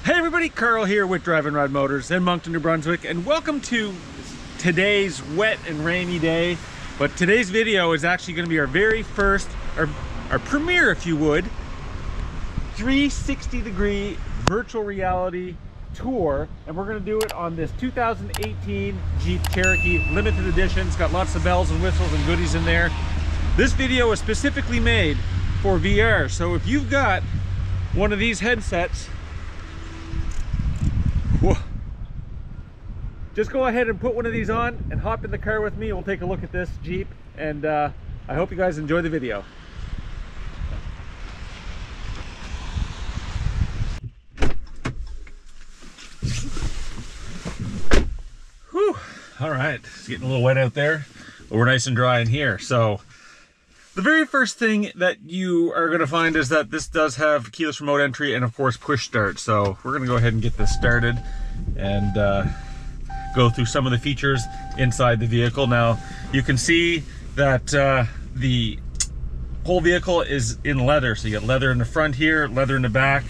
Hey everybody, Carl here with Drive and Ride Motors in Moncton, New Brunswick, and welcome to today's wet and rainy day. But today's video is actually going to be our very first, our premiere, if you would, 360-degree virtual reality tour, and we're going to do it on this 2018 Jeep Cherokee Limited Edition. It's got lots of bells and whistles and goodies in there. This video is specifically made for VR, so if you've got one of these headsets, just go ahead and put one of these on and hop in the car with me. We'll take a look at this Jeep, and I hope you guys enjoy the video. Whew. All right, it's getting a little wet out there, but we're nice and dry in here. So the very first thing that you are going to find is that this does have keyless remote entry and of course push start. So we're going to go ahead and get this started and go through some of the features inside the vehicle. Now you can see that the whole vehicle is in leather. So you got leather in the front here, leather in the back.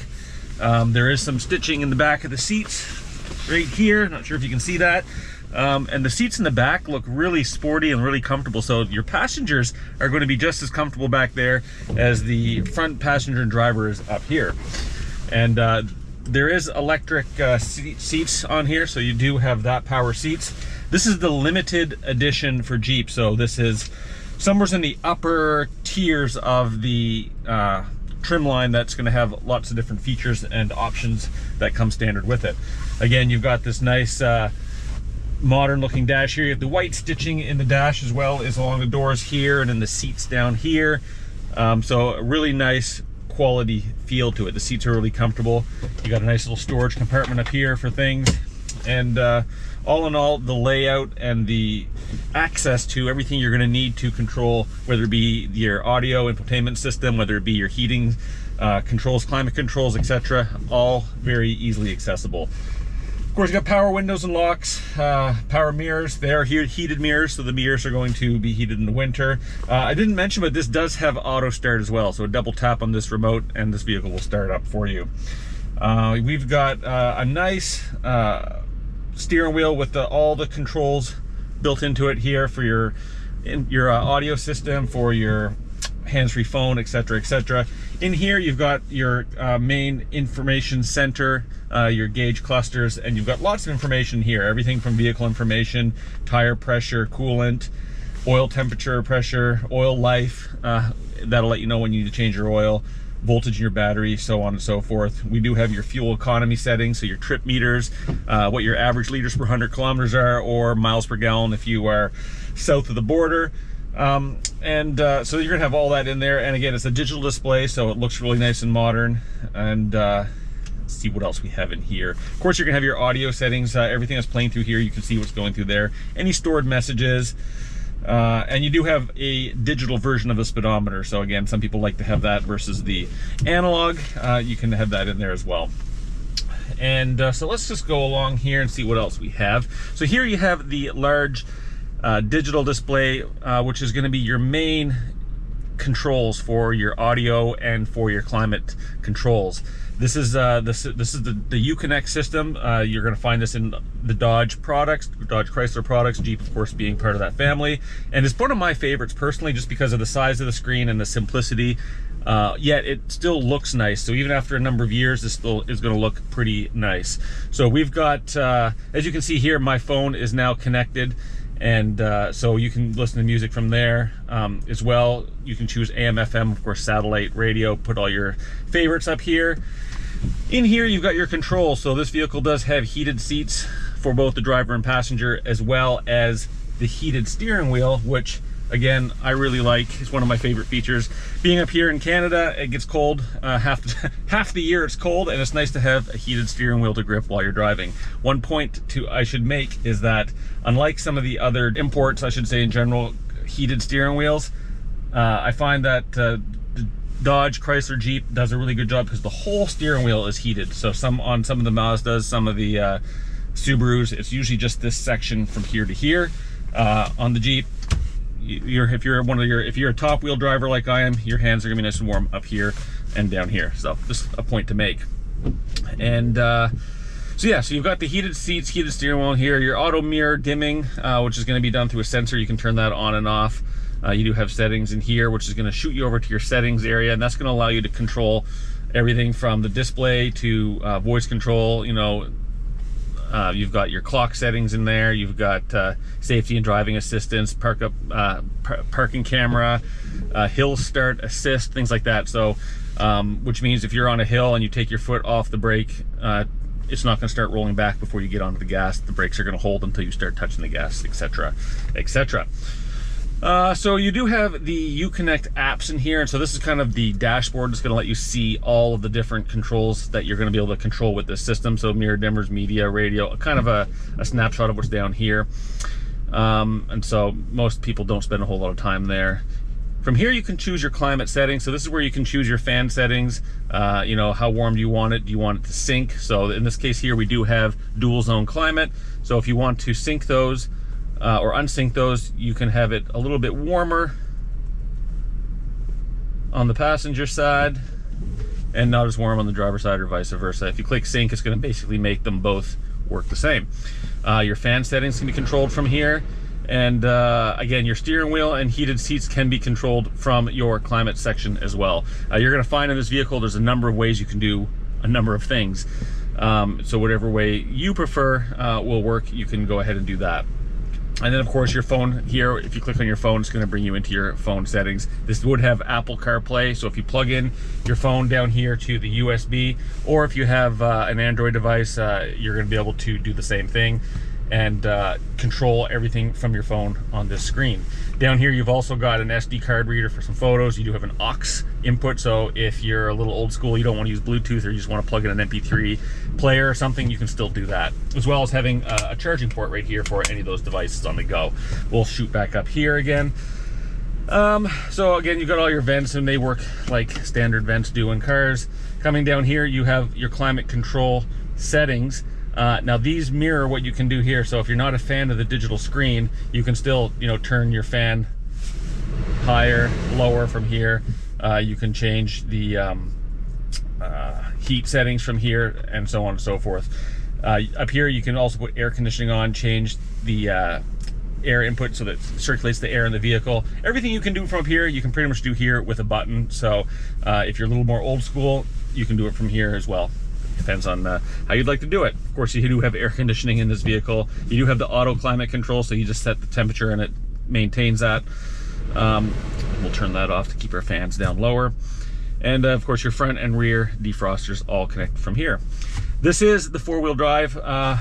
There is some stitching in the back of the seats right here. Not sure if you can see that. And the seats in the back look really sporty and really comfortable. So your passengers are going to be just as comfortable back there as the front passenger and driver is up here. And there is electric seats on here, so you do have that power seats. This is the limited edition for Jeep, so this is somewhere in the upper tiers of the trim line that's going to have lots of different features and options that come standard with it. Again, you've got this nice modern looking dash here. You have the white stitching in the dash as well as along the doors here and in the seats down here. So a really nice quality feel to it. The seats are really comfortable. You got a nice little storage compartment up here for things, and all in all, the layout and the access to everything you're going to need to control, whether it be your audio infotainment system, whether it be your heating controls, climate controls, etc., all very easily accessible. Of course, you got power windows and locks, power mirrors. They are heated mirrors, so the mirrors are going to be heated in the winter. I didn't mention, but this does have auto start as well. So a double tap on this remote and this vehicle will start up for you. We've got a nice steering wheel with all the controls built into it here for your audio system, for your hands-free phone, etc., etc. In here you've got your main information center, your gauge clusters, and you've got lots of information here. Everything from vehicle information, tire pressure, coolant, oil temperature, pressure, oil life, that'll let you know when you need to change your oil, voltage in your battery, so on and so forth. We do have your fuel economy settings, so your trip meters, what your average liters per 100 kilometers are, or miles per gallon if you are south of the border. So you're gonna have all that in there, and again, it's a digital display, so it looks really nice and modern. And let's see what else we have in here. Of course, you're gonna have your audio settings. Everything that's playing through here, you can see what's going through there, any stored messages, and you do have a digital version of the speedometer. So again, some people like to have that versus the analog. You can have that in there as well. And so let's just go along here and see what else we have. So here you have the large digital display, which is going to be your main controls for your audio and for your climate controls. This is the Uconnect system. You're going to find this in the Dodge products, Dodge Chrysler products, Jeep of course being part of that family, and it's one of my favorites personally, just because of the size of the screen and the simplicity. Yet it still looks nice. So even after a number of years, this still is going to look pretty nice. So we've got, as you can see here, my phone is now connected. And so you can listen to music from there as well. You can choose AM, FM, of course, satellite radio, put all your favorites up here. In here, you've got your controls. So this vehicle does have heated seats for both the driver and passenger, as well as the heated steering wheel, which again, I really like. It's one of my favorite features. Being up here in Canada, it gets cold. Half the year it's cold, and it's nice to have a heated steering wheel to grip while you're driving. One point I should make is that unlike some of the other imports, I should say in general, heated steering wheels, I find that the Dodge, Chrysler, Jeep does a really good job because the whole steering wheel is heated. So on some of the Mazdas, some of the Subarus, it's usually just this section from here to here. On the Jeep, if you're a top wheel driver like I am, your hands are gonna be nice and warm up here and down here. So just a point to make. And so yeah, so you've got the heated seats, heated steering wheel here, your auto mirror dimming, which is going to be done through a sensor. You can turn that on and off. You do have settings in here, which is going to shoot you over to your settings area, and that's going to allow you to control everything from the display to voice control. You know, you've got your clock settings in there. You've got safety and driving assistance, parking camera, hill start assist, things like that. So, which means if you're on a hill and you take your foot off the brake, it's not going to start rolling back before you get onto the gas. The brakes are going to hold until you start touching the gas, etc., etc. So you do have the Uconnect apps in here, and so this is kind of the dashboard. It's going to let you see all of the different controls that you're going to be able to control with this system. So mirror dimmers, media, radio, kind of a snapshot of what's down here. And so most people don't spend a whole lot of time there. From here you can choose your climate settings. So this is where you can choose your fan settings. You know, how warm do you want it? Do you want it to sync? So in this case here we do have dual zone climate. So if you want to sync those or unsync those, you can have it a little bit warmer on the passenger side and not as warm on the driver's side, or vice versa. If you click sync, it's going to basically make them both work the same. Your fan settings can be controlled from here. And again, your steering wheel and heated seats can be controlled from your climate section as well. You're going to find in this vehicle there's a number of ways you can do a number of things. So whatever way you prefer will work. You can go ahead and do that. And then of course your phone here, if you click on your phone, it's going to bring you into your phone settings. This would have Apple CarPlay, so if you plug in your phone down here to the USB, or if you have an Android device, you're going to be able to do the same thing and control everything from your phone on this screen. Down here you've also got an SD card reader for some photos. You do have an aux input, so if you're a little old school, you don't want to use Bluetooth, or you just want to plug in an MP3 player or something, you can still do that, as well as having a charging port right here for any of those devices on the go. We'll shoot back up here again. So again, you've got all your vents, and they work like standard vents do in cars. Coming down here you have your climate control settings. Now these mirror what you can do here. So if you're not a fan of the digital screen, you can still, you know, turn your fan higher, lower from here. You can change the heat settings from here, and so on and so forth. Up here you can also put air conditioning on, change the air input so that it circulates the air in the vehicle. Everything you can do from up here, you can pretty much do here with a button. So if you're a little more old school, you can do it from here as well. Depends on how you'd like to do it. Of course, you do have air conditioning in this vehicle. You do have the auto climate control, so you just set the temperature and it maintains that. We'll turn that off to keep our fans down lower. And of course, your front and rear defrosters all connect from here. This is the four-wheel drive, a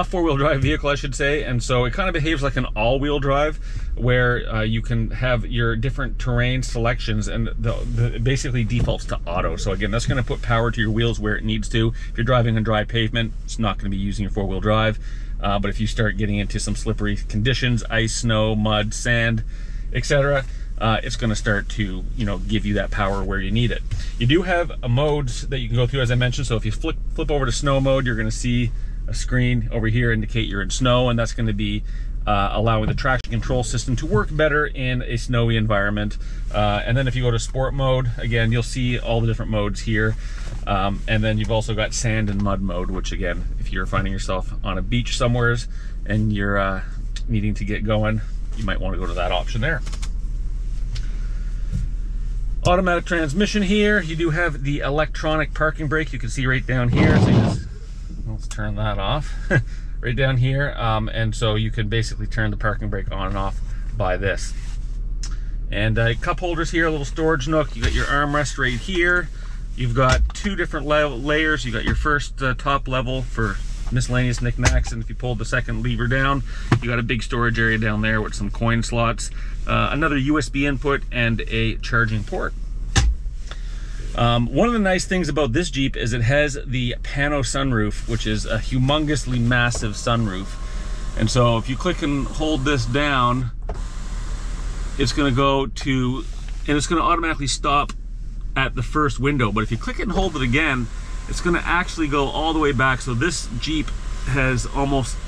four-wheel drive vehicle, I should say, and so it kind of behaves like an all-wheel drive, where you can have your different terrain selections, and it basically defaults to auto. So again, that's going to put power to your wheels where it needs to. If you're driving on dry pavement, it's not going to be using your four-wheel drive. But if you start getting into some slippery conditions, ice, snow, mud, sand, etc., it's going to start to, you know, give you that power where you need it. You do have modes that you can go through, as I mentioned. So if you flip over to snow mode, you're going to see a screen over here indicate you're in snow, and that's going to be allowing the traction control system to work better in a snowy environment. And then if you go to sport mode, again, you'll see all the different modes here. And then you've also got sand and mud mode, which again, if you're finding yourself on a beach somewheres and you're needing to get going, you might want to go to that option there. Automatic transmission here. You do have the electronic parking brake. You can see right down here. So you just, let's turn that off. Right down here, and so you can basically turn the parking brake on and off by this. And cup holders here, a little storage nook. You got your armrest right here. You've got two different layers. You got your first top level for miscellaneous knickknacks, and if you pull the second lever down, you got a big storage area down there with some coin slots, another USB input, and a charging port. One of the nice things about this Jeep is it has the Pano Sunroof, which is a humongously massive sunroof. And so if you click and hold this down, it's going to go to, and it's going to automatically stop at the first window. But if you click it and hold it again, it's going to actually go all the way back. So this Jeep has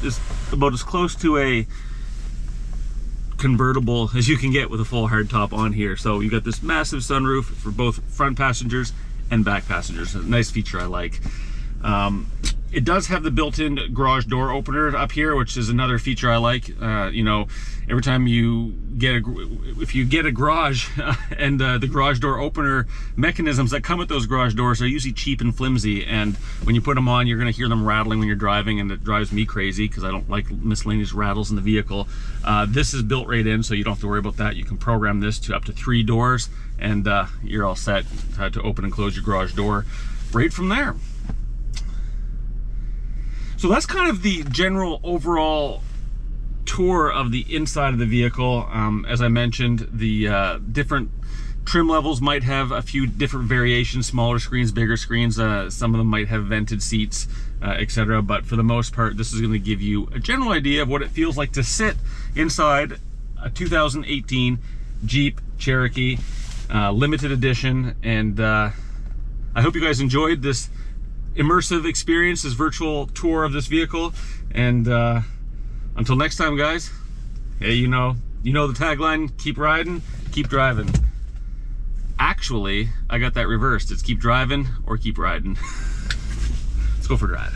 is about as close to a convertible as you can get with a full hardtop on here. So you got this massive sunroof for both front passengers and back passengers. A nice feature I like. It does have the built-in garage door opener up here, which is another feature I like. You know, every time you get if you get a garage and the garage door opener mechanisms that come with those garage doors are usually cheap and flimsy, and when you put them on, you're going to hear them rattling when you're driving, and it drives me crazy because I don't like miscellaneous rattles in the vehicle. This is built right in, so you don't have to worry about that. You can program this to up to 3 doors, and you're all set to open and close your garage door right from there. So that's kind of the general overall tour of the inside of the vehicle. As I mentioned, the different trim levels might have a few different variations, smaller screens, bigger screens. Some of them might have vented seats, etc. But for the most part, this is going to give you a general idea of what it feels like to sit inside a 2018 Jeep Cherokee Limited Edition. And I hope you guys enjoyed this immersive experience, this virtual tour of this vehicle. And until next time, guys, hey, you know the tagline: keep riding, keep driving. Actually, I got that reversed. It's keep driving or keep riding. Let's go for a drive.